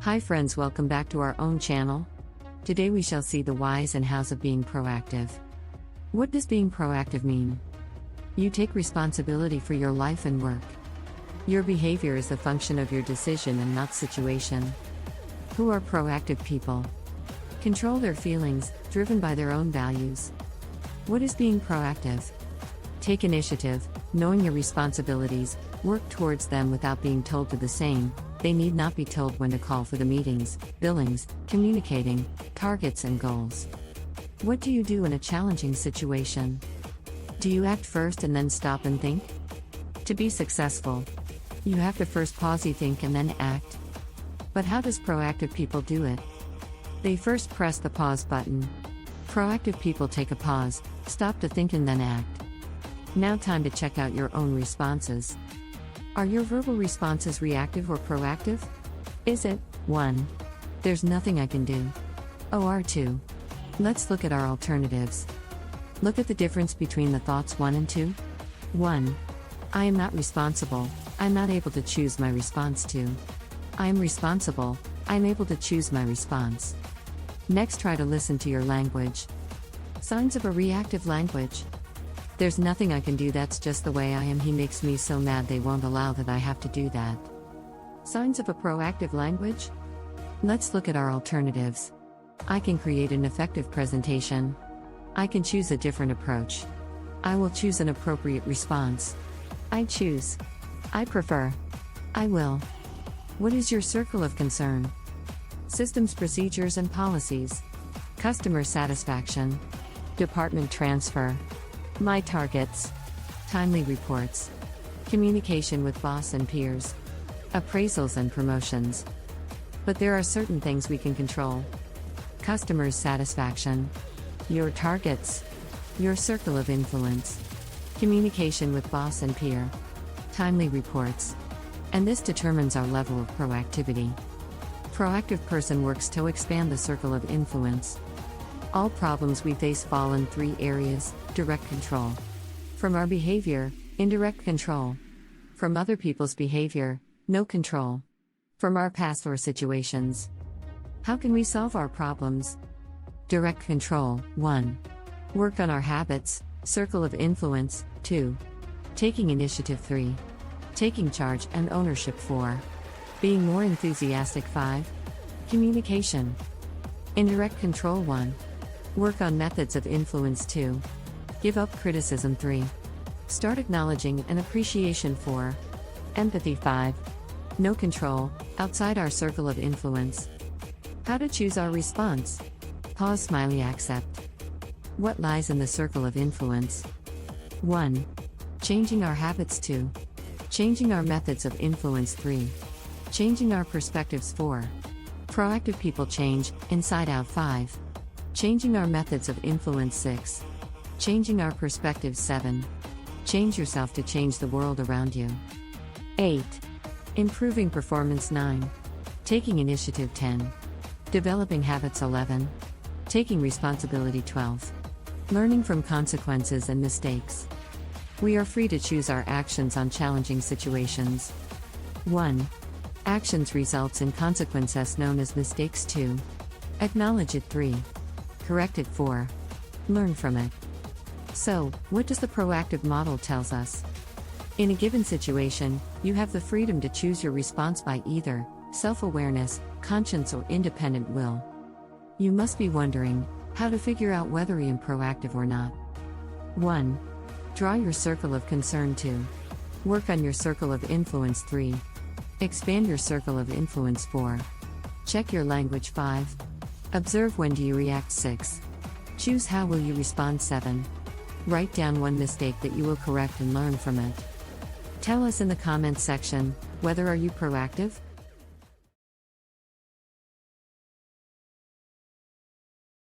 Hi friends, welcome back to our own channel. Today we shall see the whys and hows of being proactive. What does being proactive mean? You take responsibility for your life and work. Your behavior is the function of your decision and not situation. Who are proactive people? Control their feelings, driven by their own values. What is being proactive? Take initiative, knowing your responsibilities, work towards them without being told to the same. They need not be told when to call for the meetings, billings, communicating, targets and goals. What do you do in a challenging situation? Do you act first and then stop and think? To be successful, you have to first pause, think and then act. But how does proactive people do it? They first press the pause button. Proactive people take a pause, stop to think and then act. Now time to check out your own responses. Are your verbal responses reactive or proactive? Is it 1. There's nothing I can do. Or 2. Let's look at our alternatives. Look at the difference between the thoughts 1 and 2. 1. I am not responsible, I'm not able to choose my response to. I am responsible, I'm able to choose my response. Next, try to listen to your language. Signs of a reactive language. There's nothing I can do, that's just the way I am, he makes me so mad, they won't allow that, I have to do that. Signs of a proactive language? Let's look at our alternatives. I can create an effective presentation. I can choose a different approach. I will choose an appropriate response. I choose. I prefer. I will. What is your circle of concern? Systems, procedures and policies. Customer satisfaction. Department transfer. My targets. Timely reports. Communication with boss and peers. Appraisals and promotions. But there are certain things we can control. Customers' satisfaction. Your targets. Your circle of influence. Communication with boss and peer. Timely reports. And this determines our level of proactivity. Proactive person works to expand the circle of influence. All problems we face fall in 3 areas: direct control. From our behavior, indirect control. From other people's behavior, no control. From our past or situations. How can we solve our problems? Direct control. 1. Work on our habits, circle of influence. 2. Taking initiative. 3. Taking charge and ownership. 4. Being more enthusiastic. 5. Communication. Indirect control. 1. Work on methods of influence. 2. Give up criticism. 3. Start acknowledging and appreciation. 4. Empathy. 5. No control, outside our circle of influence. How to choose our response? Pause, smiley, accept. What lies in the circle of influence? 1. Changing our habits. 2. Changing our methods of influence. 3. Changing our perspectives. 4. Proactive people change, inside out. 5. Changing our methods of influence. 6. Changing our perspectives. 7. Change yourself to change the world around you. 8. Improving performance. 9. Taking initiative. 10. Developing habits. 11. Taking responsibility. 12. Learning from consequences and mistakes. We are free to choose our actions on challenging situations. 1. Actions results in consequences known as mistakes. 2. Acknowledge it. 3. Correct it. 4. Learn from it. So, what does the proactive model tells us? In a given situation, you have the freedom to choose your response by either self-awareness, conscience or independent will. You must be wondering how to figure out whether I am proactive or not. 1. Draw your circle of concern. 2. Work on your circle of influence. 3. Expand your circle of influence. 4. Check your language. 5. Observe when do you react. 6. Choose how will you respond. 7. Write down one mistake that you will correct and learn from it. Tell us in the comments section, whether are you proactive?